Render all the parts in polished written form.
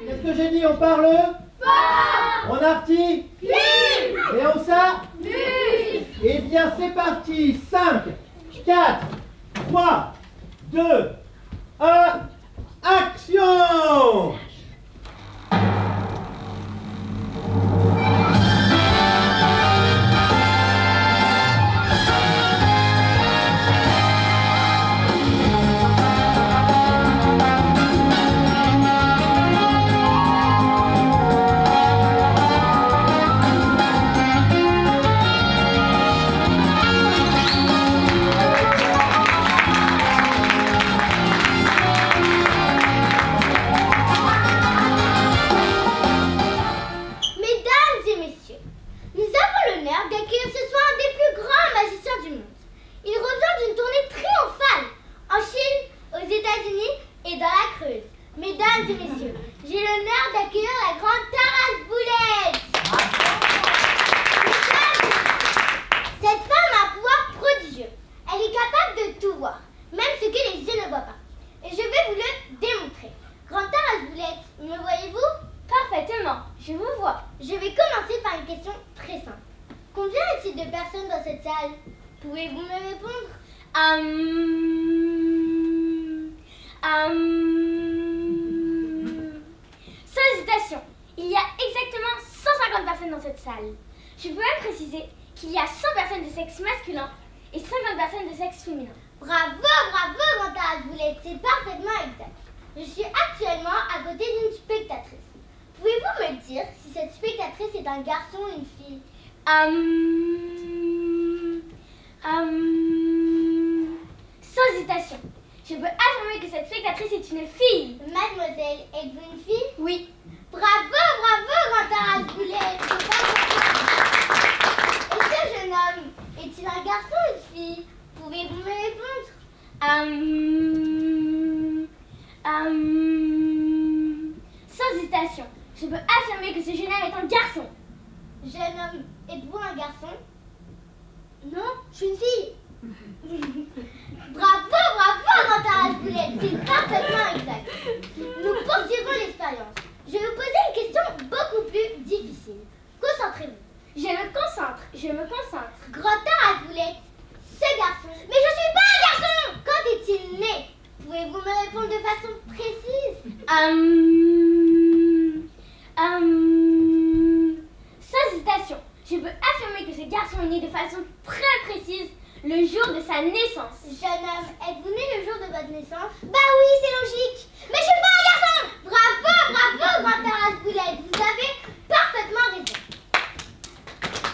Qu'est-ce que j'ai dit? On parle? Fort. On artie? Vive. Et on ça? Vive. Eh bien, c'est parti. 5, 4, 3, 2, 1, action! Mesdames et messieurs, j'ai l'honneur d'accueillir la grande Taras Boulette. Cette femme a un pouvoir prodigieux. Elle est capable de tout voir, même ce que les yeux ne voient pas. Et je vais vous le démontrer. Grande Taras Boulette, me voyez-vous? Parfaitement, je vous vois. Je vais commencer par une question très simple. Combien est-il de personnes dans cette salle? Pouvez-vous me répondre? Sans hésitation, il y a exactement 150 personnes dans cette salle. Je peux même préciser qu'il y a 100 personnes de sexe masculin et 50 personnes de sexe féminin. Bravo, bravo, Grande Taras Boulette, c'est parfaitement exact. Je suis actuellement à côté d'une spectatrice. Pouvez-vous me dire si cette spectatrice est un garçon ou une fille? Sans hésitation, je peux affirmer que cette spectatrice est une fille. Mademoiselle, êtes-vous une fille? Oui. Bravo, bravo, Grande Taras Boulette. Et ce jeune homme, est-il un garçon ou une fille? Pouvez-vous me répondre? Sans hésitation, je peux affirmer que ce jeune homme est un garçon. Jeune homme, êtes-vous un garçon? Non, je suis une fille. Bravo, bravo, Grande Taras Boulette, c'est parfaitement exact. Nous poursuivons l'expérience. Je vais vous poser une question beaucoup plus difficile. Concentrez-vous. Je me concentre, je me concentre. Grande Taras Boulette, ce garçon... Mais je suis pas un garçon! Quand est-il né? Pouvez-vous me répondre de façon précise? Sans hésitation, je peux affirmer que ce garçon est né de façon très précise le jour de sa naissance. Jeune homme, êtes-vous né le jour de votre naissance? Bah oui, c'est logique. Mais je suis pas un garçon! Bravo, bravo, Grande Taras Boulette, vous avez parfaitement raison.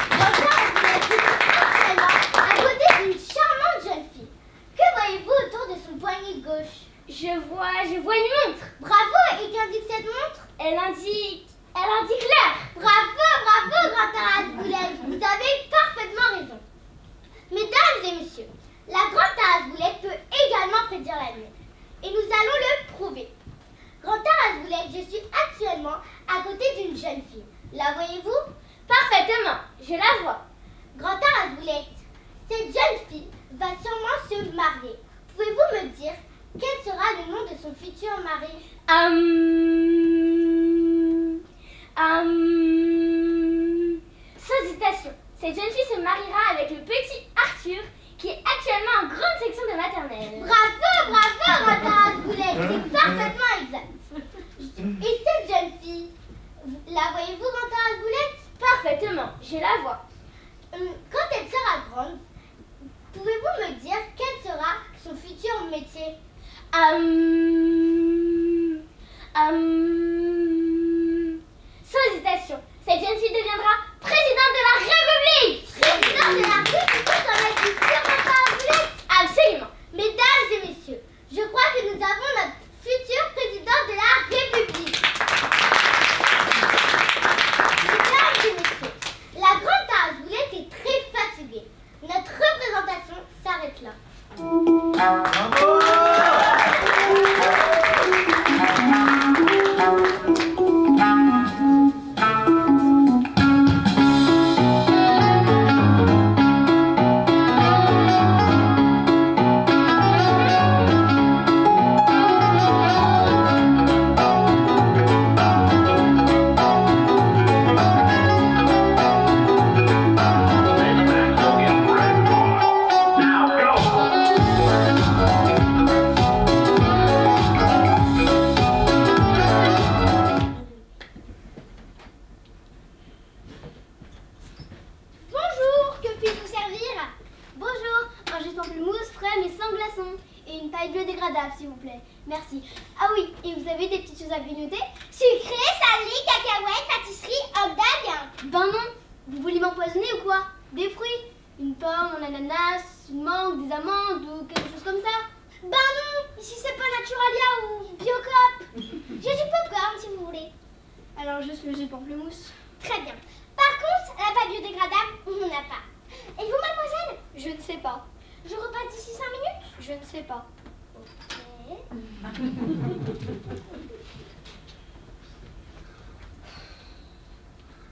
Grande Taras Boulette, vous êtes actuellement à côté d'une charmante jeune fille. Que voyez-vous autour de son poignet gauche? Je vois une montre. Bravo, et qu'indique cette montre? Elle indique l'heure. Bravo, bravo, Grande Taras Boulette, vous avez parfaitement raison. Mesdames et messieurs, la Grande Taras Boulette peut également prédire l'avenir. Et nous allons le prouver. Grande Taras Boulette, je suis actuellement à côté d'une jeune fille. La voyez-vous? Parfaitement, je la vois. Grande Taras Boulette, cette jeune fille va sûrement se marier. Pouvez-vous me dire quel sera le nom de son futur mari? Sans hésitation, cette jeune fille se mariera avec le petit Arthur qui est actuellement en grande section de maternelle. Bravo, bravo, Grande Taras Boulette, c'est parfaitement exact. Et cette jeune fille, la voyez-vous, Grande Taras Boulette? Parfaitement, je la vois. Quand elle sera grande, pouvez-vous me dire quel sera son futur métier? Sans hésitation, cette jeune fille deviendra présidente de la République. Présidente de la République, comme elle dit sur Grande Taras Boulette? Absolument. Mesdames et messieurs, je crois que nous avons notre futur président de la République. Mesdames et messieurs, la Grande Taras Boulette est très fatiguée. Notre représentation s'arrête là. Bravo! petites choses à grignoter? Sucré, salé, cacahuètes, pâtisserie, hot dog? Ben non. Vous voulez m'empoisonner ou quoi? Des fruits? Une pomme, un ananas, une mangue, des amandes ou quelque chose comme ça? Ben non. Ici c'est pas Naturalia ou Biocop. J'ai du popcorn si vous voulez. Alors juste le jus de pamplemousse. Très bien. Par contre, la pâte biodégradable, on n'en a pas. Et vous, mademoiselle? Je ne sais pas. Je repasse d'ici 5 minutes? Je ne sais pas. Ok.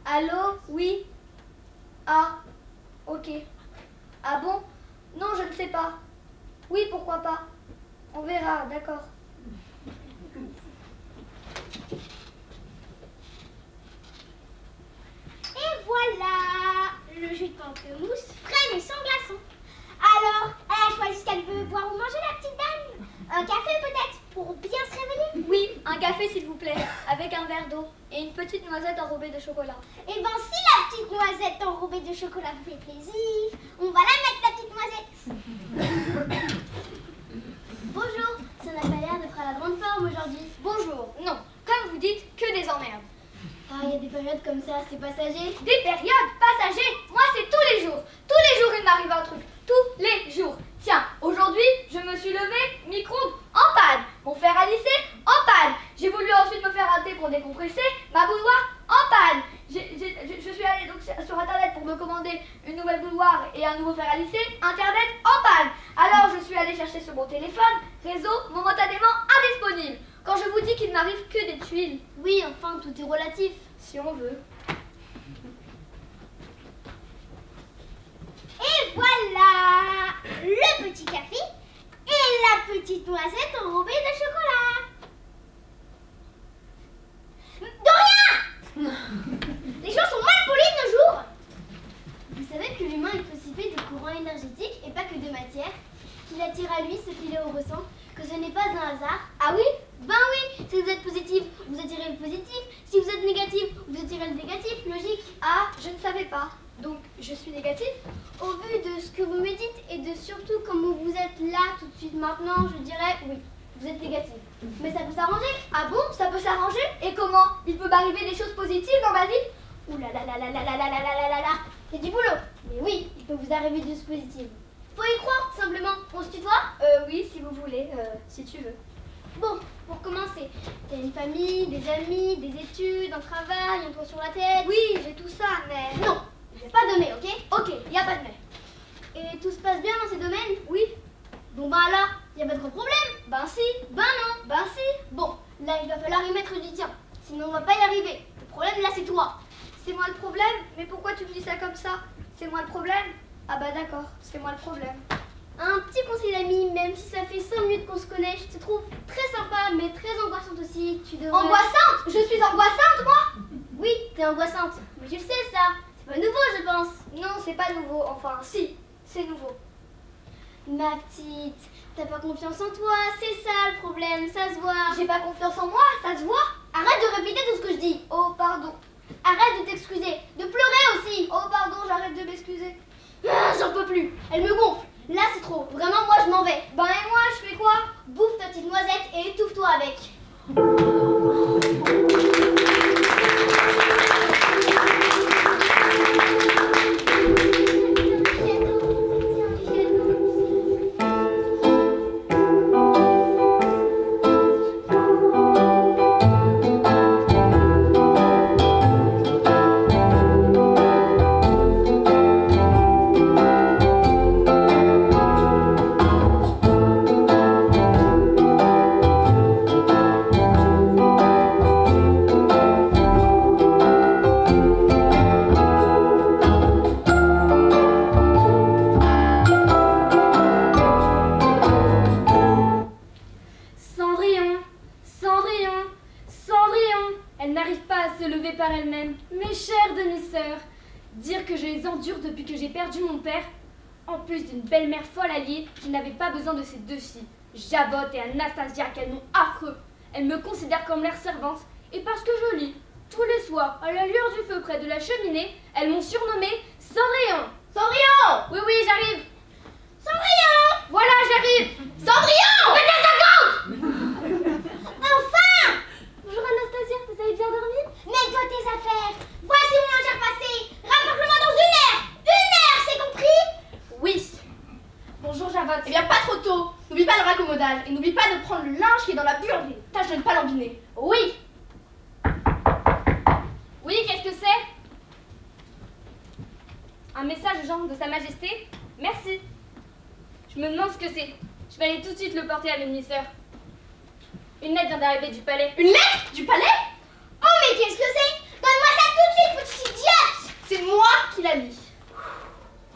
Allô? Oui? Ah, ok. Ah bon? Non, je ne sais pas. Oui, pourquoi pas? On verra, d'accord. Et voilà le jus de pamplemousse frais mais sans glaçons. Alors, elle a choisi ce qu'elle veut boire ou manger, la petite dame. Un café peut-être, pour bien se réveiller? Oui, un café s'il vous plaît, avec un verre d'eau et une petite noisette enrobée de chocolat. Eh ben si la petite noisette enrobée de chocolat vous fait plaisir, on va la mettre, la petite noisette. Bonjour, ça n'a pas l'air d'être à la grande forme aujourd'hui. Bonjour, non, comme vous dites, que des emmerdes. Ah, il y a des périodes comme ça, c'est passager. Des périodes passagers? Moi, c'est tous les jours. Tous les jours, il m'arrive un truc. Tous les jours. Tiens, aujourd'hui, je me suis levée, micro-ondes en panne. Mon fer à lisser en panne. J'ai voulu ensuite me faire un thé pour décompresser. Ma bouilloire en panne. Je suis allée donc sur Internet pour me commander une nouvelle bouilloire et un nouveau fer à lisser. Internet en panne. Alors, je suis allée chercher sur mon téléphone. Réseau momentanément indisponible. Quand je vous dis qu'il n'arrive que des tuiles. Oui, enfin, tout est relatif. Si on veut. Et voilà le petit café et la petite noisette enrobée de chocolat. Dorian! Les gens sont mal polis de nos jours. Vous savez que l'humain est constitué de courants énergétiques et pas que de matière, qu'il attire à lui ce qu'il ressent, que ce n'est pas un hasard. Ah oui? Ben oui, si vous êtes positif, vous attirez le positif. Si vous êtes négatif, vous attirez le négatif, logique. Ah, je ne savais pas. Donc, je suis négative? Au vu de ce que vous me dites et de surtout comment vous êtes là tout de suite maintenant, je dirais oui, vous êtes négative. Mais ça peut s'arranger. Ah bon? Ça peut s'arranger? Et comment? Il peut m'arriver des choses positives dans ma vie? Ouh là là là là là là là là là là là. C'est du boulot. Mais oui, il peut vous arriver des choses positives. Faut y croire, simplement. On se tutoie? Oui, si vous voulez, si tu veux. Bon, pour commencer, t'as une famille, des amis, des études, un travail, un toit sur la tête. Oui, j'ai tout ça, mais... Non, pas de mais, ok? Ok, y a pas de mais. Et tout se passe bien dans ces domaines? Oui. Bon bah alors, y a pas de gros problème? Ben si. Ben non. Ben si. Bon, là il va falloir y mettre du tien, sinon on va pas y arriver. Le problème là c'est toi. C'est moi le problème? Mais pourquoi tu me dis ça comme ça? C'est moi le problème? Ah bah d'accord, c'est moi le problème. Un petit conseil d'amis, même si ça fait 5 minutes qu'on se connaît, je te trouve très sympa mais très angoissante aussi. Tu devrais... Angoissante? Je suis angoissante moi? Oui, t'es angoissante. Mais tu le sais ça, c'est pas nouveau je pense. Non, c'est pas nouveau, enfin si, c'est nouveau. Ma petite, t'as pas confiance en toi, c'est ça le problème, ça se voit. J'ai pas confiance en moi, ça se voit. Arrête de répéter tout ce que je dis. Oh pardon. Arrête de t'excuser, de pleurer aussi. Oh pardon, j'arrête de m'excuser. Ah, j'en peux plus, elle me gonfle. Là c'est trop, vraiment moi je m'en vais. Ben et moi je fais quoi? Bouffe ta petite noisette et étouffe-toi avec. Belle-mère folle alliée, je n'avais pas besoin de ces deux filles, Javotte et Anastasia, quel nom affreux. Elles me considèrent comme leur servante, et parce que je lis tous les soirs à la lueur du feu près de la cheminée, elles m'ont surnommée Cendrillon. Cendrillon! Oui, oui, j'arrive. Cendrillon! Voilà, j'arrive. Cendrillon! Mais 2 secondes! Enfin! d'âge. Et n'oublie pas de prendre le linge qui est dans la buanderie. Tâche de ne pas l'embiner. Oui. Oui, qu'est-ce que c'est? Un message genre de Sa Majesté? Merci. Je me demande ce que c'est. Je vais aller tout de suite le porter à l'émissaire. Une lettre vient d'arriver du palais. Une lettre du palais? Oh, mais qu'est-ce que c'est? Donne-moi ça tout de suite, petite idiote! C'est moi qui l'a mis.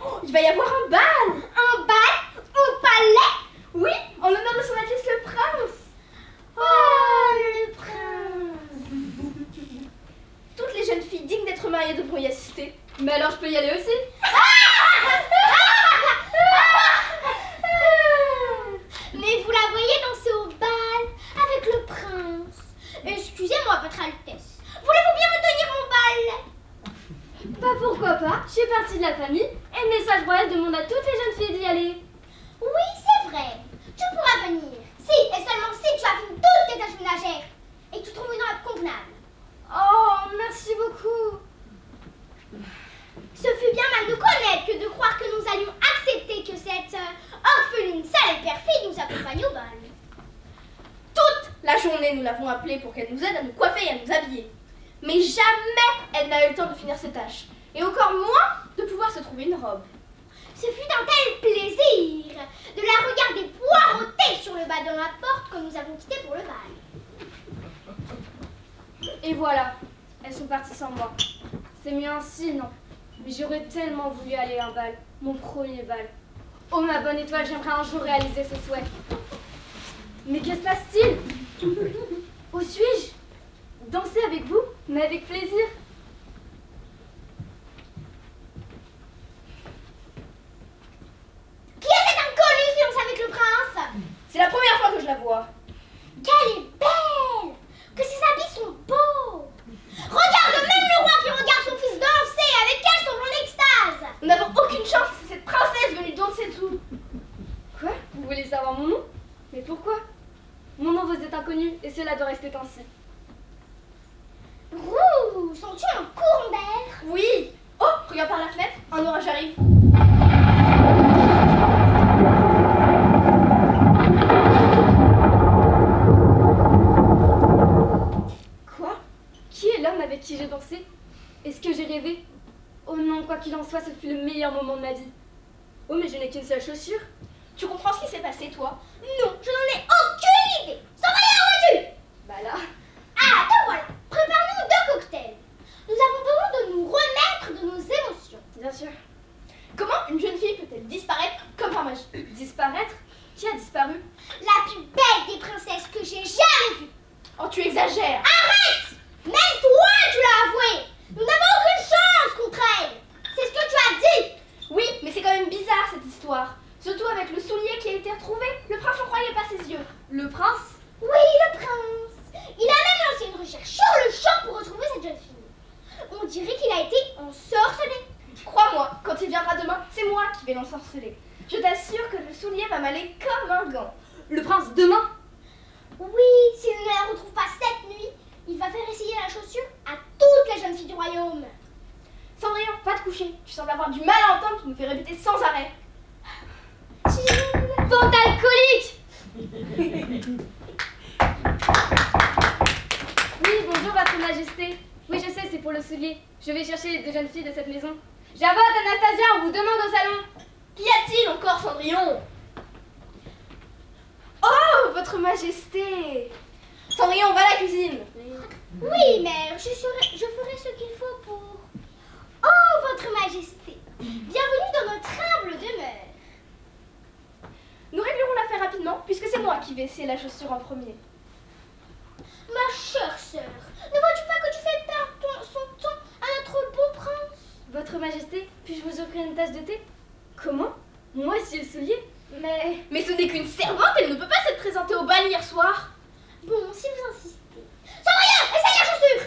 Oh, il va y avoir un bal. Un bal au palais? Oui, en l'honneur de son Altesse le Prince. Oh, le prince! Toutes les jeunes filles dignes d'être mariées devront y assister. Mais alors je peux y aller aussi? Mais vous la voyez danser au bal avec le prince. Excusez-moi, votre Altesse. Voulez-vous bien me tenir mon bal? Bah pourquoi pas? Je fais partie de la famille et le message royal demande à toutes les jeunes filles d'y aller. Oui, c'est vrai. Tu pourras venir. Si, et seulement si tu as fini toutes tes tâches ménagères et que tu trouves une robe convenable. Oh, merci beaucoup. Ce fut bien mal nous connaître que de croire que nous allions accepter que cette orpheline sale et perfide nous accompagne au bal. Toute la journée, nous l'avons appelée pour qu'elle nous aide à nous coiffer et à nous habiller. Mais jamais elle n'a eu le temps de finir ses tâches. Et encore moins de pouvoir se trouver une robe. Ce fut un tel plaisir de la regarder poireauter sur le bas de la porte que nous avons quitté pour le bal. Et voilà, elles sont parties sans moi. C'est mieux ainsi, non? Mais j'aurais tellement voulu aller à un bal, mon premier bal. Oh ma bonne étoile, j'aimerais un jour réaliser ce souhait. Mais que se passe-t-il? Où suis-je? Danser avec vous, mais avec plaisir. Qui est cette inconnue qui danse avec le prince? C'est la première fois que je la vois. Qu'elle est belle! Que ses habits sont beaux! Regarde, même le roi qui regarde son fils danser avec elle semble en extase! Nous n'avons aucune chance, c'est cette princesse venue danser dessous. Quoi? Vous voulez savoir mon nom? Mais pourquoi? Mon nom vous est inconnu et cela doit rester ainsi. Ouh, sens-tu un courant d'air? Oui. Oh, regarde par la fenêtre, un orage arrive. Quoi? Qui est l'homme avec qui j'ai dansé? Est-ce que j'ai rêvé? Oh non, quoi qu'il en soit, ce fut le meilleur moment de ma vie. Oh, mais je n'ai qu'une seule chaussure. Tu comprends ce qui s'est passé, toi? Non, je n'en ai aucune idée! Sans rien reçu! Bah là. Ah, te voilà! Prépare-nous 2 cocktails. Nous avons besoin de nous remettre de nos émotions. Bien sûr. Comment une jeune fille peut-elle disparaître comme par magie? Disparaître? Qui a disparu? La plus belle des princesses que j'ai jamais vue. Oh, tu exagères. Arrête! Même toi, tu l'as avoué. Nous n'avons aucune chance contre elle. C'est ce que tu as dit. Oui, mais c'est quand même bizarre cette histoire. Surtout avec le soulier qui a été retrouvé. Le prince ne croyait pas ses yeux. Le prince? Oui, le prince. Il a même lancé une recherche sur le champ pour retrouver cette jeune fille. On dirait qu'il a été ensorcelé. Crois-moi, quand il viendra demain, c'est moi qui vais l'ensorceler. Je t'assure que le soulier va m'aller comme un gant. Le prince demain? Oui, s'il ne la retrouve pas cette nuit, il va faire essayer la chaussure à toutes les jeunes filles du royaume. Cendrillon, va te coucher. Tu sembles avoir du mal à entendre, tu nous fais répéter sans arrêt. Bande d'alcooliques! Oui, bonjour, votre majesté. Oui, je sais, c'est pour le soulier. Je vais chercher les 2 jeunes filles de cette maison. Javotte, Anastasia, on vous demande au salon. Qu'y a-t-il encore, Cendrillon? Oh, votre majesté! Cendrillon, va à la cuisine. Oui, mère, je ferai ce qu'il faut pour... Oh, votre majesté, bienvenue dans notre humble demeure. Nous réglerons l'affaire rapidement, puisque c'est moi qui vais essayer la chaussure en premier. Ma chère sœur, ne vois-tu pas que tu fais perdre son temps à notre beau prince? Votre majesté, puis-je vous offrir une tasse de thé? Comment? Moi, si le soulier? Mais ce n'est qu'une servante, elle ne peut pas s'être présentée au bal hier soir. Bon, si vous insistez. Sans rien, essaye la chaussure!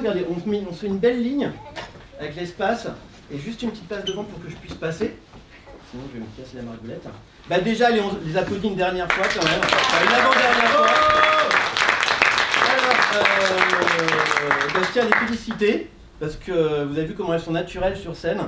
regardez, on se fait une belle ligne avec l'espace et juste une petite place devant pour que je puisse passer. Sinon, je vais me casser la margoulette. Bah déjà, les applaudis une dernière fois quand même. Enfin, une avant-dernière fois. Alors, je tiens à les féliciter parce que vous avez vu comment elles sont naturelles sur scène.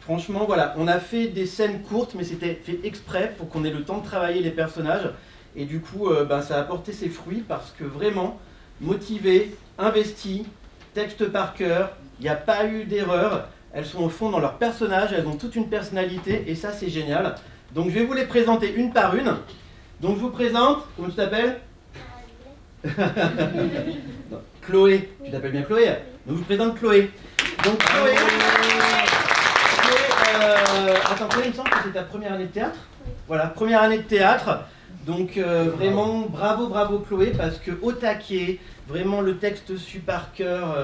Franchement, voilà, on a fait des scènes courtes, mais c'était fait exprès pour qu'on ait le temps de travailler les personnages. Et du coup, ça a apporté ses fruits parce que vraiment, motivés, investis, texte par cœur, il n'y a pas eu d'erreur. Elles sont au fond dans leur personnage, elles ont toute une personnalité et ça c'est génial. Donc je vais vous les présenter une par une. Donc je vous présente, comment tu t'appelles? Chloé, tu t'appelles bien Chloé? Donc je vous présente Chloé. Donc Chloé, attends Chloé, il me semble que c'est ta première année de théâtre? Voilà, première année de théâtre. Donc vraiment bravo Chloé parce que au taquet, vraiment le texte su par cœur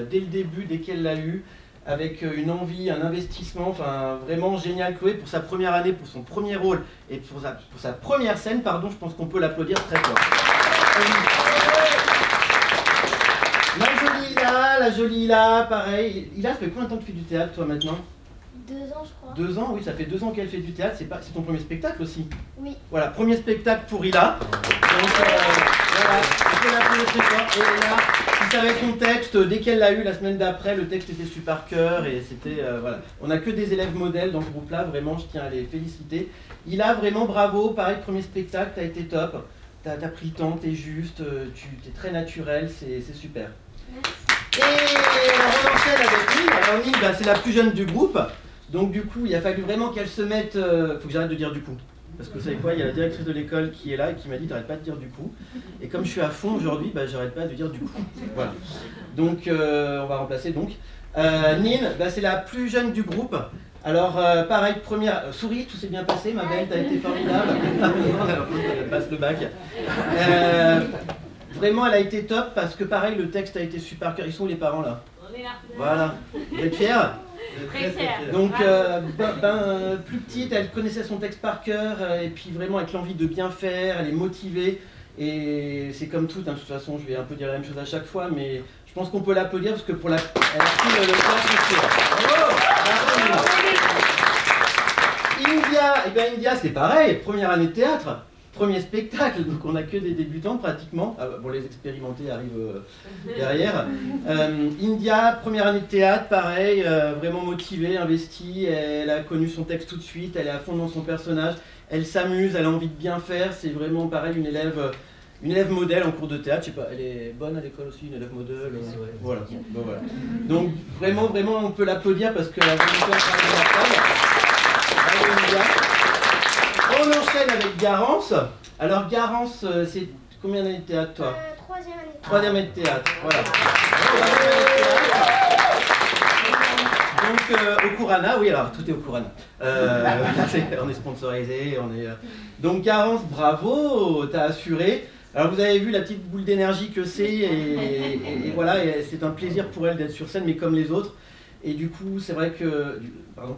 dès le début, dès qu'elle l'a lu. Avec une envie, un investissement, enfin vraiment génial Chloé pour sa première année, pour son premier rôle et pour sa première scène, pardon, je pense qu'on peut l'applaudir très fort. La jolie Ila, pareil. Ila, ça fait combien de temps que tu fais du théâtre toi maintenant? 2 ans je crois. 2 ans, oui, ça fait 2 ans qu'elle fait du théâtre, c'est ton premier spectacle aussi? Oui. Voilà, premier spectacle pour Ila. Donc voilà, on peut l'applaudir très fort. Et là, si ça va être son texte, dès qu'elle l'a eu la semaine d'après, le texte était su par cœur et c'était, voilà. On n'a que des élèves modèles dans ce groupe-là, vraiment, je tiens à les féliciter. Ila, vraiment bravo, pareil, premier spectacle, t'as été top. T'as pris le temps, t'es juste, t'es très naturel, c'est super. Merci. Et on enchaîne avec Nine. Alors Nine, c'est la plus jeune du groupe. Donc du coup, il a fallu vraiment qu'elle se mette... faut que j'arrête de dire du coup. Parce que vous savez quoi, il y a la directrice de l'école qui est là et qui m'a dit t'arrêtes pas de dire du coup. Et comme je suis à fond aujourd'hui, j'arrête pas de dire du coup. Voilà. Donc on va remplacer donc. Nine, c'est la plus jeune du groupe. Alors pareil, première... souris, tout s'est bien passé, ma belle, t'as été formidable. Elle passe le bac. Vraiment, elle a été top parce que pareil, le texte a été super cœur. Ils sont où les parents là? On est là. Voilà. Vous êtes fiers? Très fiers. Donc, plus petite, elle connaissait son texte par cœur et puis vraiment avec l'envie de bien faire, elle est motivée. Et c'est comme tout, hein, de toute façon, je vais un peu dire la même chose à chaque fois, mais je pense qu'on peut l'applaudir parce que pour la... Elle a pris le temps. India, eh bien India, c'est pareil, première année de théâtre. Premier spectacle, donc on n'a que des débutants pratiquement. Bon, les expérimentés arrivent derrière. India, première année de théâtre, pareil, vraiment motivée, investie. Elle a connu son texte tout de suite, elle est à fond dans son personnage. Elle s'amuse, elle a envie de bien faire. C'est vraiment pareil, une élève modèle en cours de théâtre. Je sais pas, elle est bonne à l'école aussi, une élève modèle. Voilà. Bon, voilà. Donc vraiment, on peut l'applaudir parce que la volonté de travailler la table. Bravo India. On enchaîne avec Garance. Alors Garance, c'est combien d'années de théâtre toi? 3e année. 3e année de théâtre, voilà. Donc au Kurana, oui alors tout est au Kurana. On est sponsorisé, on est... Donc Garance, bravo, t'as assuré. Alors vous avez vu la petite boule d'énergie que c'est et voilà, c'est un plaisir pour elle d'être sur scène mais comme les autres. Et du coup c'est vrai que... Pardon.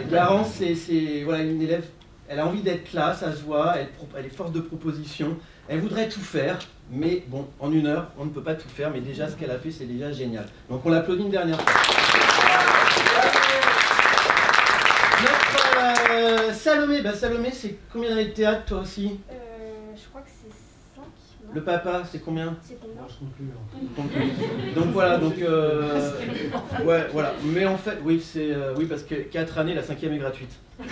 Garance, c'est voilà, une élève... Elle a envie d'être là, ça se voit, elle est force de proposition, elle voudrait tout faire, mais bon, en 1 heure, on ne peut pas tout faire, mais déjà ce qu'elle a fait, c'est déjà génial. Donc on l'applaudit une dernière fois. Notre Salomé, Salomé, c'est combien d'années de théâtre toi aussi? Je crois que c'est 5. Non, Le papa, c'est combien? c'est combien? Moi, je compte plus. Donc voilà, donc ouais, voilà. Mais en fait, oui, c'est oui parce que 4 années, la 5e est gratuite. Mais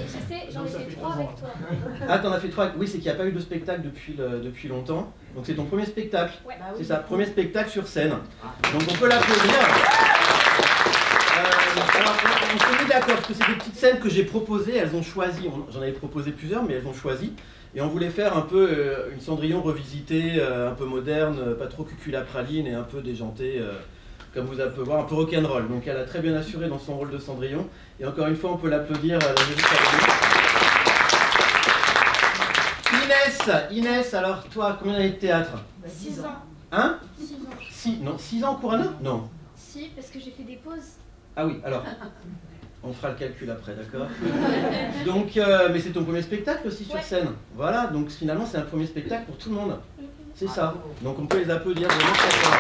je sais, j'en ai fait 3 avec toi. Ah, t'en as fait 3. Oui, c'est qu'il n'y a pas eu de spectacle depuis longtemps. Donc c'est ton premier spectacle. Ouais. C'est ça, premier spectacle sur scène. Donc on peut l'applaudir. Alors on s'est mis d'accord parce que c'est des petites scènes que j'ai proposées. Elles ont choisi. J'en avais proposé plusieurs, mais elles ont choisi. Et on voulait faire un peu une Cendrillon revisitée, un peu moderne, pas trop cuculapraline et un peu déjantée, comme vous avez pu voir, un peu rock'n'roll. Donc elle a très bien assuré dans son rôle de Cendrillon. Et encore une fois, on peut l'applaudir. Inès, alors toi, combien d'années de théâtre? 6 ans. Hein? 6 ans. 6 ans en Kurana? Non. Si, parce que j'ai fait des pauses. Ah oui, alors, on fera le calcul après, d'accord? Donc, mais c'est ton premier spectacle aussi sur scène. Voilà, donc finalement c'est un premier spectacle pour tout le monde. C'est ça. Donc on peut les applaudir vraiment très fort.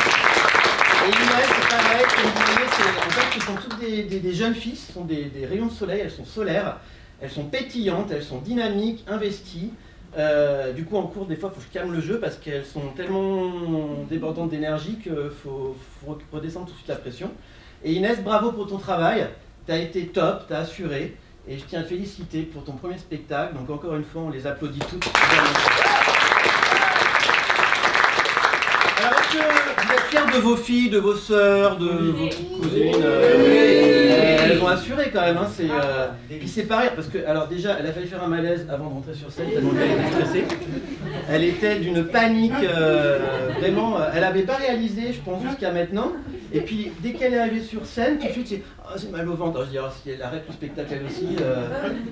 Et Inès, c'est pareil, comme vous voyez, en fait, ce sont toutes des jeunes filles, ce sont des rayons de soleil, elles sont solaires, elles sont pétillantes, elles sont dynamiques, investies. Du coup, en cours, des fois, il faut que je calme le jeu parce qu'elles sont tellement débordantes d'énergie qu'il faut redescendre tout de suite la pression. Et Inès, bravo pour ton travail, tu as été top, tu as assuré. Et je tiens à te féliciter pour ton premier spectacle. Donc encore une fois, on les applaudit toutes. Alors, est-ce que vous êtes fiers de vos filles, de vos sœurs, de vos cousines Elles ont assuré quand même. Hein, Puis c'est pareil, parce que, alors déjà, elle a failli faire un malaise avant de rentrer sur scène, tellement qu'elle était stressée. Elle était d'une panique, vraiment, elle n'avait pas réalisé, je pense, jusqu'à maintenant. Et puis, dès qu'elle est arrivée sur scène, tout de suite, c'est « Oh, j'ai mal au ventre ». Alors, je dis « Oh, si elle arrête le spectacle, elle aussi,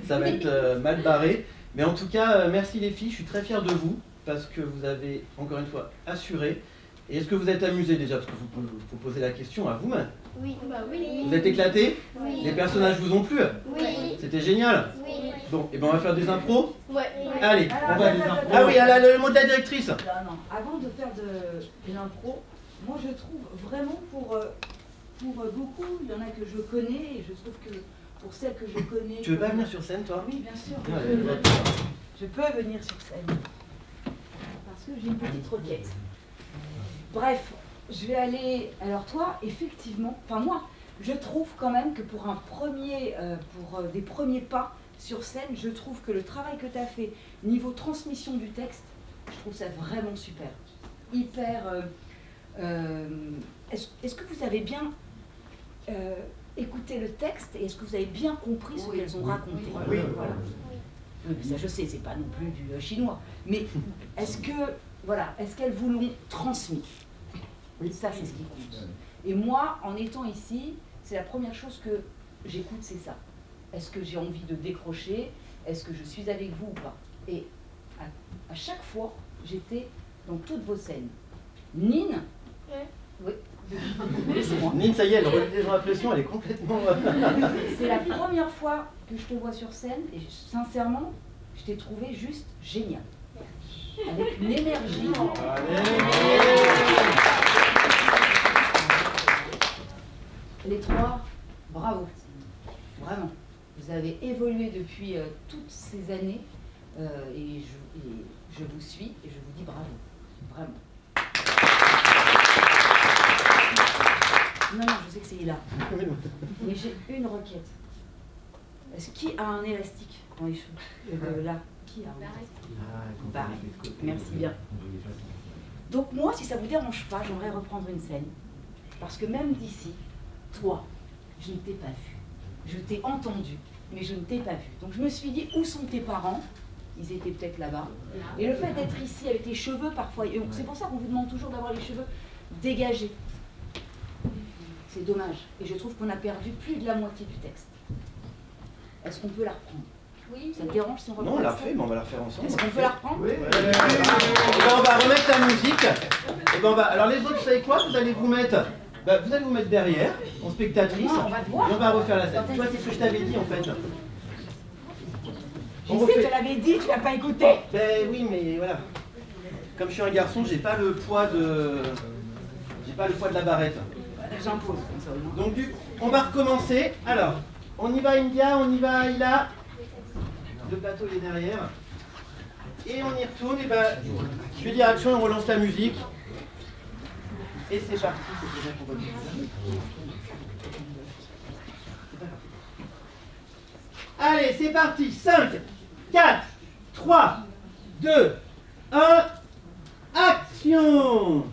ça va être mal barré ». Mais en tout cas, merci les filles, je suis très fier de vous, parce que vous avez, encore une fois, assuré. Et est-ce que vous êtes amusés déjà? Parce que vous posez la question à vous-même. Oui. Vous êtes éclatés? Oui. Les personnages vous ont plu? Oui. C'était génial. Oui. Bon, et ben on va faire des impros. Ouais. Allez, Alors, on va. Ah oui, le mot de la directrice. Non, avant de faire de l'impro, moi je trouve vraiment pour beaucoup, il y en a que je connais et je trouve que pour celles que je connais... Tu veux pas venir sur scène, toi? Oui, bien sûr. Ouais, Je peux venir sur scène. Parce que j'ai une petite requête. Bref, je vais aller... Alors toi, effectivement, enfin moi, je trouve quand même que pour des premiers pas sur scène, je trouve que le travail que tu as fait niveau transmission du texte, je trouve ça vraiment super. Hyper... Est-ce que vous avez bien écouté le texte et est-ce que vous avez bien compris ce qu'elles ont raconté? Oui. Voilà. Oui, mais ça je sais, c'est pas non plus du chinois. Mais est-ce qu'elles vous l'ont transmis? Oui. Ça, c'est ce qui compte. Et moi, en étant ici, c'est la première chose que j'écoute, c'est ça. Est-ce que j'ai envie de décrocher? Est-ce que je suis avec vous ou pas? Et à chaque fois, j'étais dans toutes vos scènes. Nine, oui, c'est moi. Nine, ça y est, elle relève la pression, elle est complètement... C'est la première fois que je te vois sur scène et sincèrement, je t'ai trouvé juste génial. Avec une énergie. Les trois, bravo. Vraiment. Vous avez évolué depuis toutes ces années et je vous suis et je vous dis bravo. Vraiment. Non, je sais que c'est là. Mais j'ai une requête. Est-ce qui a un élastique dans les cheveux? Là, qui a un élastique? Pareil. Merci bien. Donc moi, si ça vous dérange pas, j'aimerais reprendre une scène. Parce que même d'ici, toi, je ne t'ai pas vu. Je t'ai entendu, mais je ne t'ai pas vu. Donc je me suis dit, où sont tes parents? Ils étaient peut-être là-bas. Et le fait d'être ici avec les cheveux parfois, c'est pour ça qu'on vous demande toujours d'avoir les cheveux dégagés. C'est dommage. Et je trouve qu'on a perdu plus de la moitié du texte. Est-ce qu'on peut la reprendre? Oui. Ça te dérange si on reprend? Non, on l'a refait, mais on va la refaire ensemble. Est-ce qu'on peut la reprendre? Oui. On va remettre la musique. Et ben alors les autres, vous savez quoi? Vous allez vous mettre... vous allez vous mettre derrière, en spectatrice, non, on va te voir. Et on va refaire la scène. Tu vois, c'est ce que je t'avais dit en fait. Je sais, tu l'avais dit, tu l'as pas écouté. Ben oui, mais voilà. Comme je suis un garçon, j'ai pas le poids de la barrette. J'impose comme ça. Donc on va recommencer. Alors, on y va India, on y va Ayla. Le plateau il est derrière. Et on y retourne. Et je vais dire action et on relance la musique. Et c'est parti. C'est bien qu'on va Allez, c'est parti. 5, 4, 3, 2, 1. Action!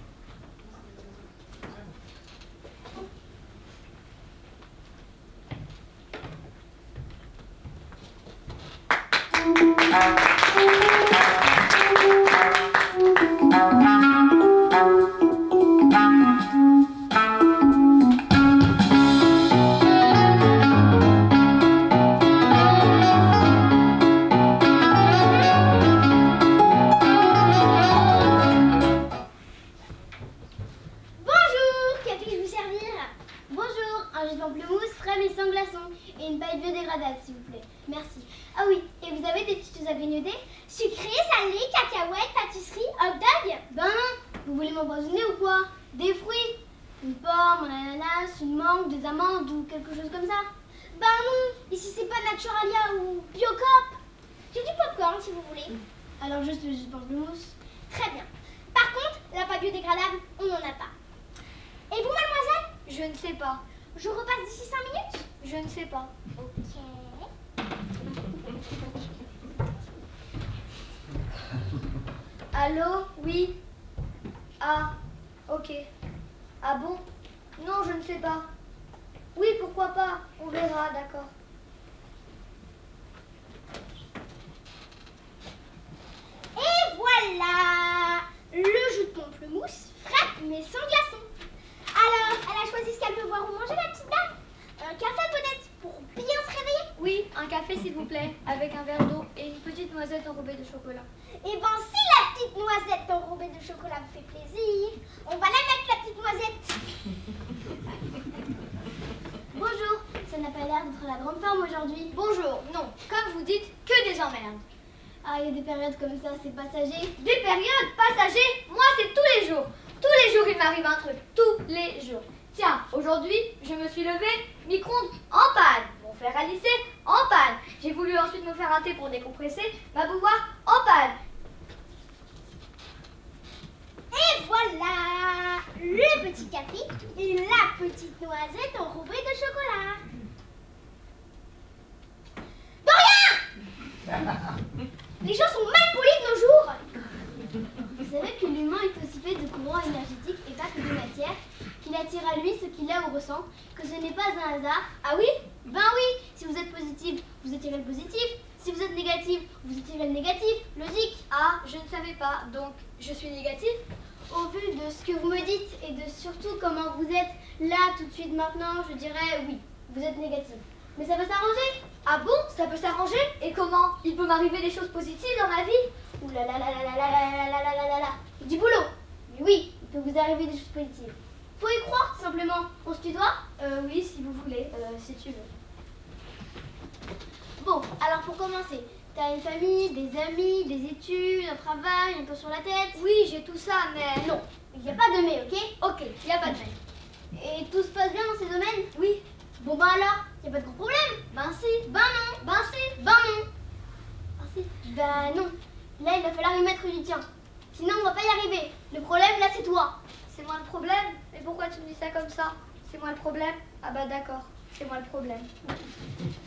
Sucré, salé, cacahuètes, pâtisserie, hot dog? Ben Vous voulez m'empoisonner ou quoi? Des fruits? Une pomme, un ananas, une mangue, des amandes ou quelque chose comme ça? Ben non, ici c'est pas Naturalia ou Biocop. J'ai du popcorn si vous voulez. Alors juste le jus de pamplemousse. Très bien. Par contre, la pâte biodégradable, on n'en a pas. Et vous, mademoiselle? Je ne sais pas. Je repasse d'ici 5 minutes? Je ne sais pas. Ok. Allô? Oui? Ah, ok. Ah bon? Non, je ne sais pas. Oui, pourquoi pas? On verra, d'accord. Et voilà le jus de pamplemousse, frais mais sans glaçons. Alors, elle a choisi ce qu'elle veut boire ou manger, la petite dame? Un café peut-être, pour bien se réveiller? Oui, un café s'il vous plaît, avec un verre d'eau et une petite noisette enrobée de chocolat. Eh ben, si la petite noisette enrobée de chocolat me fait plaisir, on va la mettre, la petite noisette. Bonjour, ça n'a pas l'air d'être la grande forme aujourd'hui. Bonjour, non, comme vous dites, que des emmerdes. Ah, il y a des périodes comme ça, c'est passager. Des périodes passagers, moi c'est tous les jours. Tous les jours il m'arrive un truc, tous les jours. Tiens, aujourd'hui, je me suis levée, micro-ondes en panne. Mon fer à lisser en panne. J'ai voulu ensuite me faire un thé pour décompresser, ma bouilloire en panne. Et voilà le petit café et la petite noisette enrobée de chocolat. Dorian! Les gens sont mal polis de nos jours. Vous savez que l'humain est aussi fait de courants énergétiques et pas que de matière, qu'il attire à lui ce qu'il a ou ressent, que ce n'est pas un hasard. Ah oui? Ben oui, si vous êtes positif, vous attirez le positif. Si vous êtes négatif, vous attirez le négatif. Logique. Ah, je ne savais pas, donc je suis négative? Au vu de ce que vous me dites et de surtout comment vous êtes là tout de suite maintenant, je dirais oui, vous êtes négatif. Mais ça peut s'arranger. Ah bon? Ça peut s'arranger? Et comment? Il peut m'arriver des choses positives dans ma vie? Ouh là là là là là là là là là là là. Du boulot. Mais oui, il peut vous arriver des choses positives. Faut y croire, simplement. On se tutoie? Oui, si vous voulez, si tu veux. Bon, alors pour commencer, t'as une famille, des amis, des études, un travail, un toit sur la tête? Oui, j'ai tout ça, mais... Non, il n'y a pas de mais, ok? Ok, il n'y a pas de mais. Et tout se passe bien dans ces domaines? Oui. Bon ben alors, il n'y a pas de gros problème? Ben si. Ben non. Ben si. Ben non. Ben si. Ben non. Là, il va falloir y mettre du tien. Sinon, on va pas y arriver. Le problème, là, c'est toi. C'est moi le problème? Mais pourquoi tu me dis ça comme ça? C'est moi le problème? Ah bah d'accord, c'est moi le problème.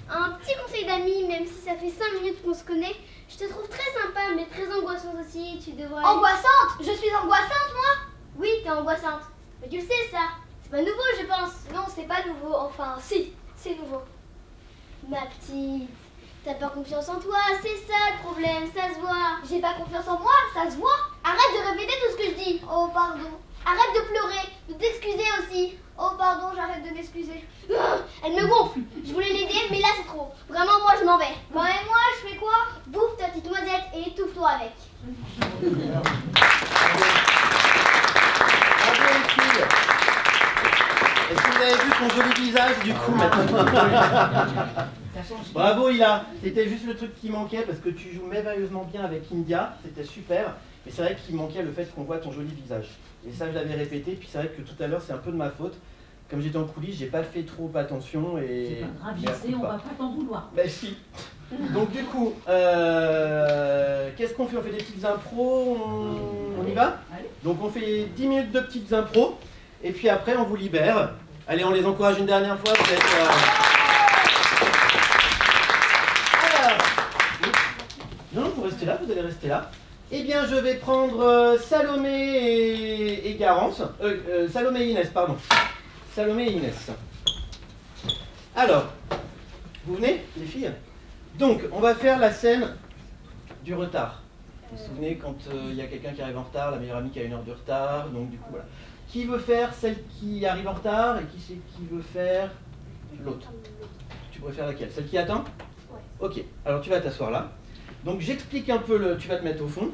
Un petit conseil d'amis, même si ça fait 5 minutes qu'on se connaît, je te trouve très sympa, mais très angoissante aussi. Tu devrais... Angoissante? Je suis angoissante, moi? Oui, t'es angoissante. Mais tu le sais, ça. C'est pas nouveau, je pense. Non, c'est pas nouveau. Enfin, si, c'est nouveau. Ma petite, t'as pas confiance en toi, c'est ça le problème, ça se voit. J'ai pas confiance en moi, ça se voit. Arrête de répéter tout ce que je dis. Oh, pardon. Arrête de pleurer, de t'excuser aussi. Oh, pardon, j'arrête de m'excuser. Elle me gonfle. Je voulais l'aider, mais là c'est trop. Vraiment, moi je m'en vais. Bon, et moi, je fais quoi? Bouffe ta petite noisette et étouffe-toi avec. Bravo les filles. Est-ce que vous avez vu son joli visage du coup maintenant? Bravo Ila, c'était juste le truc qui manquait parce que tu joues merveilleusement bien avec India, c'était super. Mais c'est vrai qu'il manquait le fait qu'on voit ton joli visage. Et ça je l'avais répété, puis c'est vrai que tout à l'heure c'est un peu de ma faute. Comme j'étais en coulisses, j'ai pas fait trop attention et... C'est pas grave, JC, on va pas t'en vouloir. Ben si. Donc du coup, qu'est-ce qu'on fait? On fait des petites impros, on y va? Allez. Donc on fait 10 minutes de petites impros, et puis après on vous libère. Allez, on les encourage une dernière fois, vous êtes... Alors... Non, vous restez là, vous allez rester là. Eh bien, je vais prendre Salomé et Garance. Salomé et Inès, pardon. Salomé et Inès. Alors, vous venez, les filles? Donc, on va faire la scène du retard. Vous vous souvenez quand il y a quelqu'un qui arrive en retard, la meilleure amie qui a 1 heure de retard, donc du coup, voilà. Qui veut faire celle qui arrive en retard et qui c'est qui veut faire l'autre? Tu préfères laquelle? Celle qui attend? Ouais. Ok, alors tu vas t'asseoir là. Donc j'explique un peu, tu vas te mettre au fond.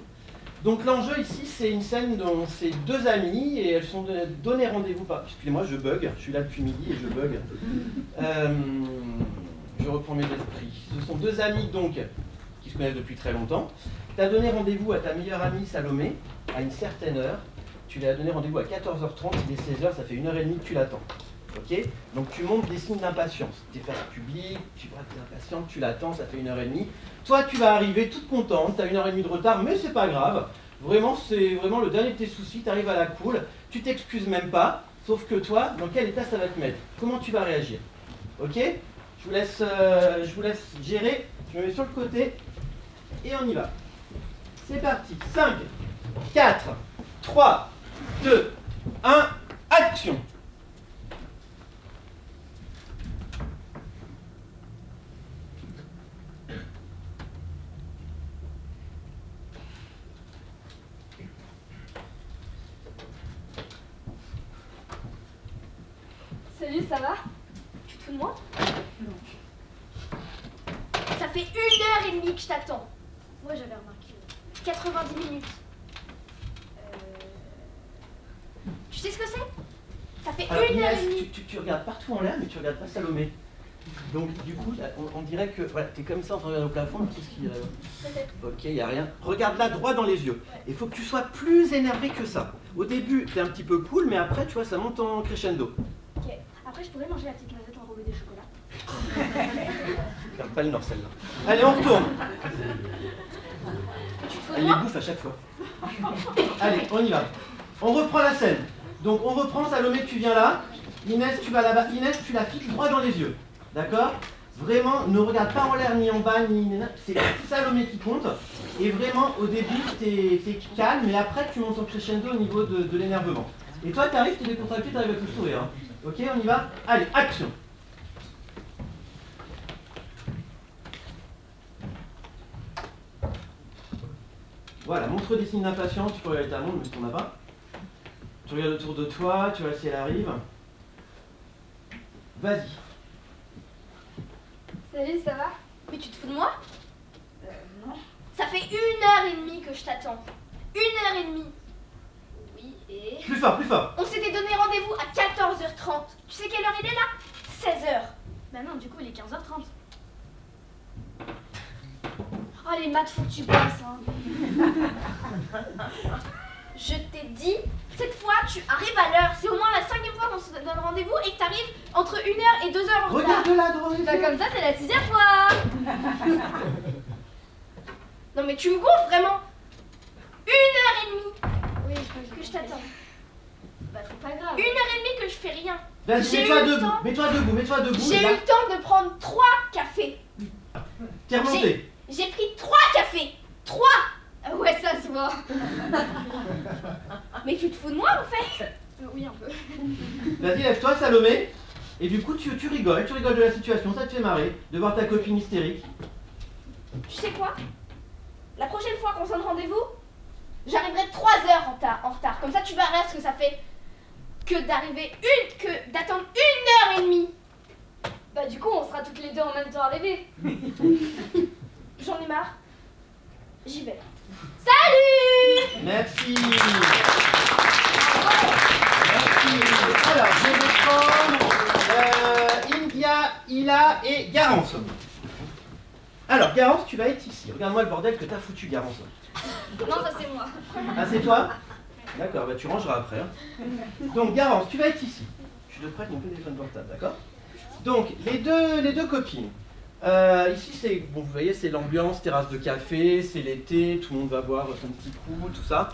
Donc l'enjeu ici, c'est une scène dont c'est 2 amies et elles sont données rendez-vous par... Excusez-moi, je bug, je suis là depuis midi et je bug. Je reprends mes esprits. Ce sont 2 amies donc qui se connaissent depuis très longtemps. Tu as donné rendez-vous à ta meilleure amie Salomé à une certaine heure. tu lui as donné rendez-vous à 14h30, il est 16h, ça fait 1h30 que tu l'attends. Ok? Donc tu montres des signes d'impatience. Tu es face publique, tu vois, tu es impatient, tu l'attends, ça fait 1h30. Toi, tu vas arriver toute contente, tu as 1h30 de retard, mais c'est pas grave. Vraiment, c'est vraiment le dernier de tes soucis, tu arrives à la cool, tu t'excuses même pas, sauf que toi, dans quel état ça va te mettre? Comment tu vas réagir? Ok? Je vous laisse gérer, je me mets sur le côté et on y va. C'est parti. 5, 4, 3, 2, 1, action! Salut, ça va? Tu te fous de moi? Ça fait 1h30 que je t'attends. Moi j'avais remarqué 90 minutes. Tu sais ce que c'est? Ça fait Alors, 1h30. Inès, tu regardes partout en l'air, mais tu regardes pas Salomé. Donc du coup, on dirait que voilà, tu es comme ça en train de regarder au plafond, qu'est-ce qu'il y a? Ok, il n'y a rien. Regarde là droit dans les yeux. Il faut que tu sois plus énervé que ça. Au début, tu es un petit peu cool, mais après, tu vois, ça monte en crescendo. Ok, après je pourrais manger la petite noisette enrobée de chocolat. Regarde pas le nord celle-là. Allez, on retourne. Tu te fous de Elle les moi? bouffe à chaque fois. Allez, on y va. On reprend la scène. Donc on reprend, Salomé, tu viens là. Inès, tu vas là-bas. Inès, tu la fixes droit dans les yeux. D'accord? Vraiment, ne regarde pas en l'air, ni en bas, ni... C'est Salomé qui compte. Et vraiment, au début, t'es calme, mais après, tu montes en crescendo au niveau de l'énervement. Et toi, t'arrives, t'es décontracté, t'arrives avec le sourire. Hein. Ok, on y va? Allez, action! Voilà, montre des signes d'impatience, tu peux regarder ta montre, mais si t'en as pas. Tu regardes autour de toi, tu vois si elle arrive. Vas-y. Salut, ça va? Mais tu te fous de moi? Non. Ça fait 1h30 que je t'attends. 1h30. Oui, et... Plus fort, plus fort. On s'était donné rendez-vous à 14h30. Tu sais quelle heure il est là? 16h. Bah non, du coup, il est 15h30. Oh, les maths, faut que tu bosses, hein. Je t'ai dit, cette fois, tu arrives à l'heure. C'est au moins la 5e fois qu'on se donne rendez-vous et que tu arrives entre 1h et 2h en retard. Regarde là devant les Bah yeux. comme ça, c'est la 6e fois. Non mais tu me gonfles vraiment. 1h30 Oui, que je t'attends. Bah, c'est pas grave. 1h30 que je fais rien. Vas-y, J'ai mets-toi eu le debout, temps. mets-toi debout, mets-toi debout. J'ai et là, eu le temps de prendre 3 cafés. t'es remonté. J'ai pris 3 cafés. 3. Ah ouais, ça se voit. Mais tu te fous de moi en fait? Oui, un peu. Vas-y, lève-toi, Salomé. Et du coup, tu rigoles de la situation, ça te fait marrer de voir ta copine hystérique. Tu sais quoi? La prochaine fois qu'on se donne rendez-vous, j'arriverai 3 heures en retard. Comme ça, tu verras ce que ça fait que d'attendre 1h30. Bah, du coup, on sera toutes les deux en même temps arrivées. J'en ai marre. J'y vais. Salut! Merci. Merci. Alors, je vais prendre India, Ila et Garance. Alors, Garance, tu vas être ici. Regarde-moi le bordel que t'as foutu, Garance. Non, ça c'est moi. Ah, c'est toi? D'accord, bah tu rangeras après. Hein. Donc, Garance, tu vas être ici. Je te prête mon téléphone portable, d'accord? Donc, les deux copines. Ici, c'est, bon, vous voyez, c'est l'ambiance, terrasse de café, c'est l'été, tout le monde va boire son petit coup, tout ça.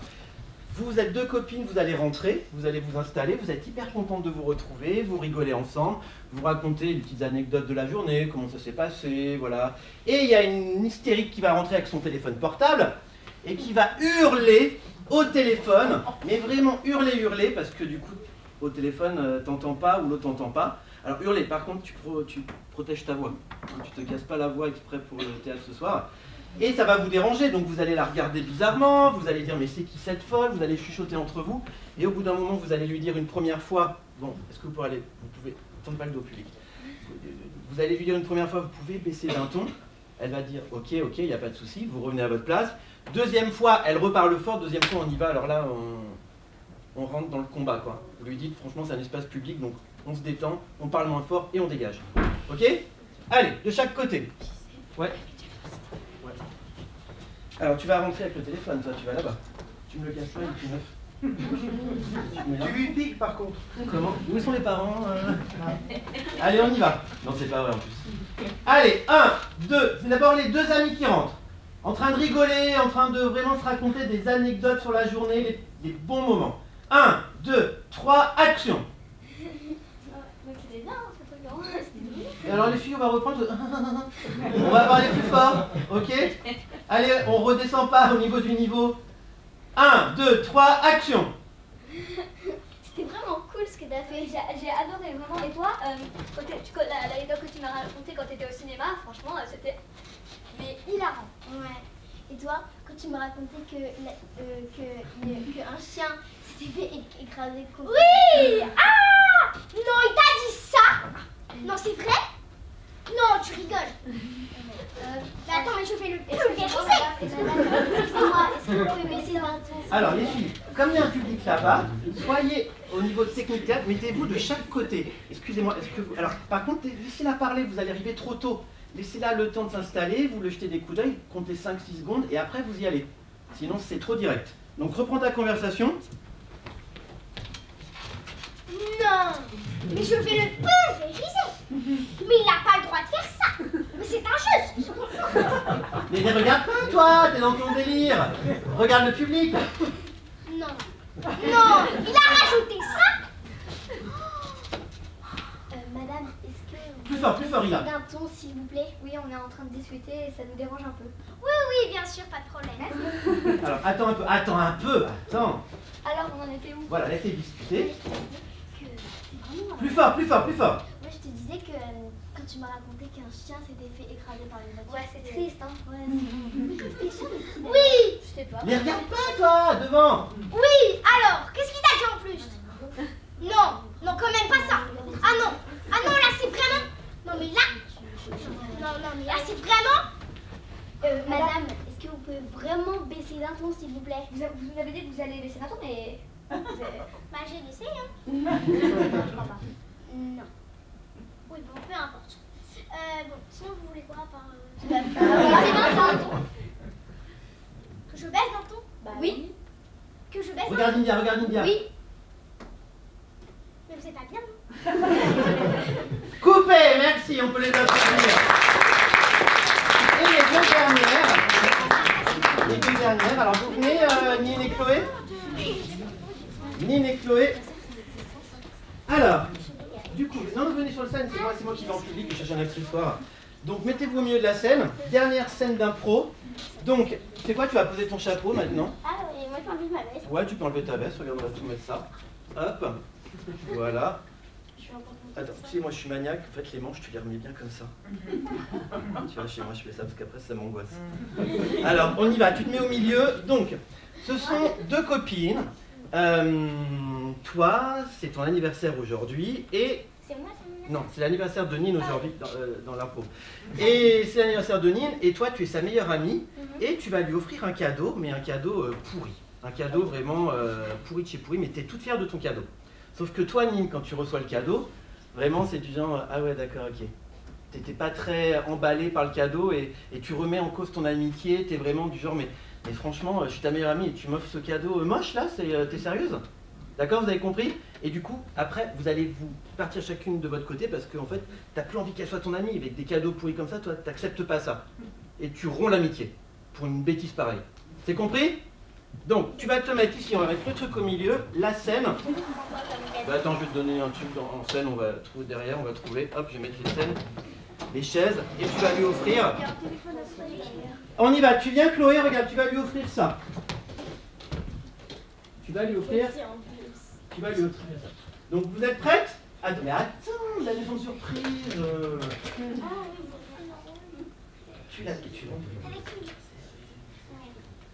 Vous êtes deux copines, vous allez rentrer, vous allez vous installer, vous êtes hyper contentes de vous retrouver, vous rigolez ensemble, vous racontez les petites anecdotes de la journée, comment ça s'est passé, voilà. Et il y a une hystérique qui va rentrer avec son téléphone portable et qui va hurler au téléphone, mais vraiment hurler, parce que du coup, au téléphone, t'entends pas ou l'autre t'entend pas. Alors hurler, par contre, tu protèges ta voix. Tu te casses pas la voix exprès pour le théâtre ce soir. Et ça va vous déranger, donc vous allez la regarder bizarrement, vous allez dire mais c'est qui cette folle, vous allez chuchoter entre vous, et au bout d'un moment vous allez lui dire une première fois, bon, est-ce que vous pouvez, tente pas le dos public, vous allez lui dire une première fois, vous pouvez baisser d'un ton, elle va dire ok, il n'y a pas de souci, vous revenez à votre place, deuxième fois elle reparle fort, deuxième fois on y va, alors là on rentre dans le combat quoi, vous lui dites franchement c'est un espace public, donc on se détend, on parle moins fort et on dégage, ok? Allez, de chaque côté, ouais. Alors tu vas rentrer avec le téléphone, toi, tu vas là-bas. Tu me le caches pas, il est tout neuf. Tu lui piques par contre. Comment? Où sont les parents? Allez, on y va. Non, c'est pas vrai en plus. Allez, 1, 2. C'est d'abord les deux amis qui rentrent. En train de rigoler, en train de vraiment se raconter des anecdotes sur la journée, les bons moments. 1, 2, 3, action. C'était bien, ce truc, hein. Et alors les filles, on va reprendre. On va parler plus fort, ok? Allez, on redescend pas au niveau du niveau. 1, 2, 3, action. C'était vraiment cool ce que t'as fait, j'ai adoré vraiment. Et toi, l'anecdote que tu m'as racontée quand t'étais au cinéma, franchement, c'était hilarant. Ouais. Et toi, quand tu m'as raconté qu'un chien s'était fait écraser contre... Oui! Ah! Non, il t'a dit ça? Non, c'est vrai? Non, tu rigoles. Mais attends, mais je fais le excusez-moi, est-ce que vous pouvez baisser d'un ton? Alors les filles, comme il y a un public là-bas, soyez au niveau technique théâtre, mettez-vous de chaque côté. Excusez-moi, est-ce que vous... Alors par contre, laissez-la parler, vous allez arriver trop tôt. Laissez-la le temps de s'installer, vous le jetez des coups d'œil, comptez 5-6 secondes et après vous y allez. Sinon c'est trop direct. Donc reprends ta conversation. Non, mais je vais le pulvériser. Mais il n'a pas le droit de faire ça. Mais c'est injuste. Mais regarde pas toi, t'es dans ton délire. Regarde le public. Non, non, il a rajouté ça. Madame, est-ce que... Plus fort, Ila. d'un ton, s'il vous plaît? Oui, on est en train de discuter et ça nous dérange un peu. Oui, oui, bien sûr, pas de problème. Alors attends un peu. Alors, on en était où? Voilà, laissez discuter. Vraiment, Plus fort. moi, je te disais que quand tu m'as raconté qu'un chien s'était fait écraser par une voiture. Ouais, c'est triste, hein. Ouais. Oui. Je sais pas. Mais regarde pas toi, devant. Oui, alors, qu'est-ce qu'il t'a dit en plus? Non, quand même pas ça. Ah non, là c'est vraiment... Non mais là c'est vraiment... Madame, est-ce que vous pouvez vraiment baisser d'un ton, s'il vous plaît? Vous avez dit que vous allez baisser d'un ton, mais... Bah j'ai essayé, hein. Non, je crois pas. Non. Oui, bon, peu importe. Bon, sinon vous voulez quoi par... Baisser d'un ton. Que je baisse d'un ton? Bah oui. Que je baisse d'un ton? Regarde India. Oui. Mais vous êtes pas bien, non? Coupé, merci, on peut les applaudir. Et les deux dernières, alors vous venez, Nine et Chloé? Alors, du coup, non, venez sur le scène, c'est moi qui vais en public, je cherche un accessoire. Donc mettez-vous au milieu de la scène, dernière scène d'impro. Donc, c'est quoi, tu vas poser ton chapeau maintenant? Ah oui, moi j'ai enlevé ma veste. Ouais, tu peux enlever ta veste, regarde, on va tout mettre ça. Hop, voilà. Attends, tu sais, moi je suis maniaque, en fait les manches tu les remets bien comme ça. Tu vois, chez moi je fais ça parce qu'après ça m'angoisse. Alors, on y va, tu te mets au milieu. Donc, ce sont deux copines. Toi, c'est ton anniversaire aujourd'hui et... C'est moi, c'est mon Non, c'est l'anniversaire de Nine aujourd'hui dans l'impro. Et c'est l'anniversaire de Nine et toi tu es sa meilleure amie et tu vas lui offrir un cadeau, mais un cadeau pourri. Un cadeau vraiment pourri de chez pourri, mais tu es toute fière de ton cadeau. Sauf que toi Nine, quand tu reçois le cadeau, vraiment c'est du genre ah ouais d'accord ok. T'étais pas très emballé par le cadeau et tu remets en cause ton amitié, t'es vraiment du genre mais franchement je suis ta meilleure amie et tu m'offres ce cadeau moche là, t'es sérieuse? D'accord, vous avez compris? Et du coup, après, vous allez vous partir chacune de votre côté parce qu'en fait, t'as plus envie qu'elle soit ton amie. Avec des cadeaux pourris comme ça, toi, t'acceptes pas ça. Et tu romps l'amitié pour une bêtise pareille. C'est compris? Donc, tu vas te mettre ici, on va mettre le truc au milieu, la scène. Bah, attends, je vais te donner un truc en scène, on va trouver derrière, on va trouver. Hop, je vais mettre les scènes, les chaises, et tu vas lui offrir. On y va, tu viens Chloé, regarde, tu vas lui offrir ça. Tu vas lui offrir ça. Donc vous êtes prêtes? Attends, mais attends, la leçon de surprise. Tu l'as.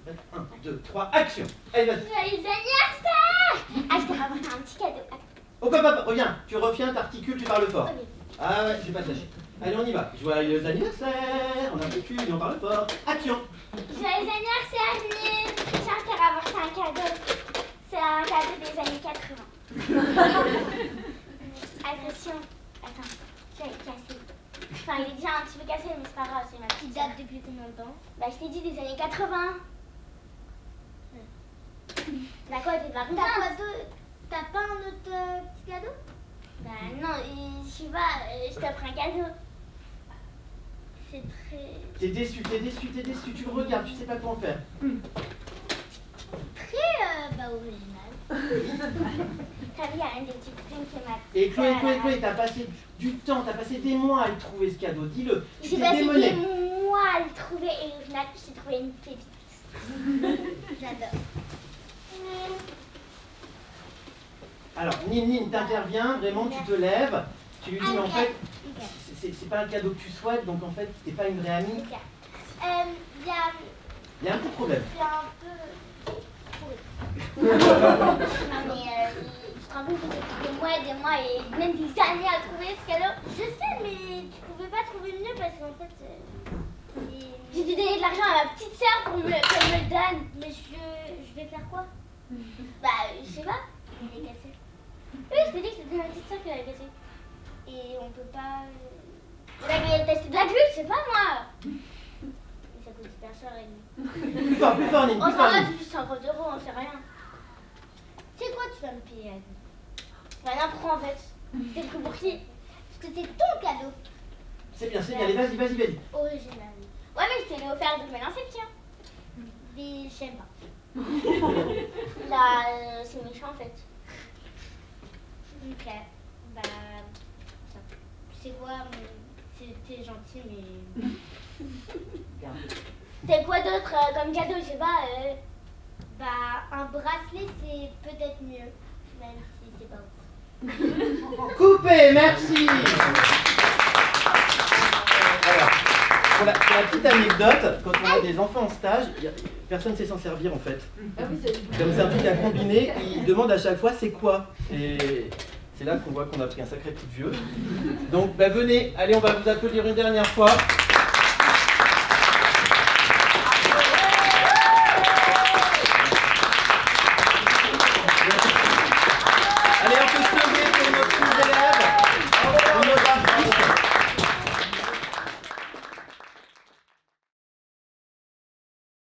1, 2, 3, action. Allez, vas-y. Joyeux anniversaire! Ah, je t'ai rapporté un petit cadeau. Oh papa, reviens, tu reviens, t'articules, tu parles fort. Ok. Ah ouais, je vais pas te lâcher. Allez, on y va. Joyeux anniversaire, on articule et on parle fort. Action. Joyeux anniversaire, Nine! Tiens, je t'ai rapporté un cadeau. C'est un cadeau des années 80. Attention. Attends, je vais le casser. Enfin, il est déjà un petit peu cassé, mais c'est pas grave, c'est ma petite. Il date depuis combien de temps? Bah, je t'ai dit des années 80. D'accord, t'es pas content. T'as pas un autre petit cadeau? Bah non, je sais pas, je t'offre un cadeau. C'est très... T'es déçu, tu le regardes, tu sais pas quoi en faire. Très original. T'as vu, il y a un des petits primes qui m'a... Et Chloé, t'as passé du temps, t'as passé des mois à le trouver ce cadeau, dis-le. J'ai passé des mois à le trouver et au final, j'ai trouvé une pépite. J'adore. Alors, Nine, t'interviens, vraiment, tu te lèves, tu lui dis, mais en fait, c'est pas un cadeau que tu souhaites, donc en fait, t'es pas une vraie amie. Il y a un petit problème. Il y a un peu... Non mais, je te rends compte que j'ai pris des mois et même des années à trouver ce cadeau. Je sais, mais tu pouvais pas trouver mieux parce qu'en fait... j'ai dû donner de l'argent à ma petite sœur pour qu'elle me le donne. Mais je vais faire quoi? Bah, je sais pas, il est cassé. Oui, je t'ai dit que c'était ma petite sœur qui l'avait cassé. Et on peut pas... Elle avait testé de la glu, je sais pas moi. Et ça coûte super cher et... Plus fort, Nine, On plus s'en fort, va, Nine. c'est juste 50 €, on sait rien. C'est quoi tu vas me payer, Anne? Bah n'importe en fait. C'est le pour qui? Parce que c'est ton cadeau. C'est bien, allez, vas-y. Original. Ouais, mais je te l'ai offert, donc maintenant c'est le tien. Mais j'aime pas. Là, c'est méchant en fait. Ok. Bah... Tu sais quoi, c'était gentil, mais... T'as quoi d'autre comme cadeau? Je sais pas. Bah, un bracelet, c'est peut-être mieux. Même si c'est pas ouf. Coupé, merci. Alors, pour la petite anecdote, quand on a des enfants en stage, personne ne sait s'en servir en fait. Comme c'est un truc à combiner, ils demandent à chaque fois c'est quoi. Et c'est là qu'on voit qu'on a pris un sacré coup de vieux. Donc venez, allez, on va vous applaudir une dernière fois.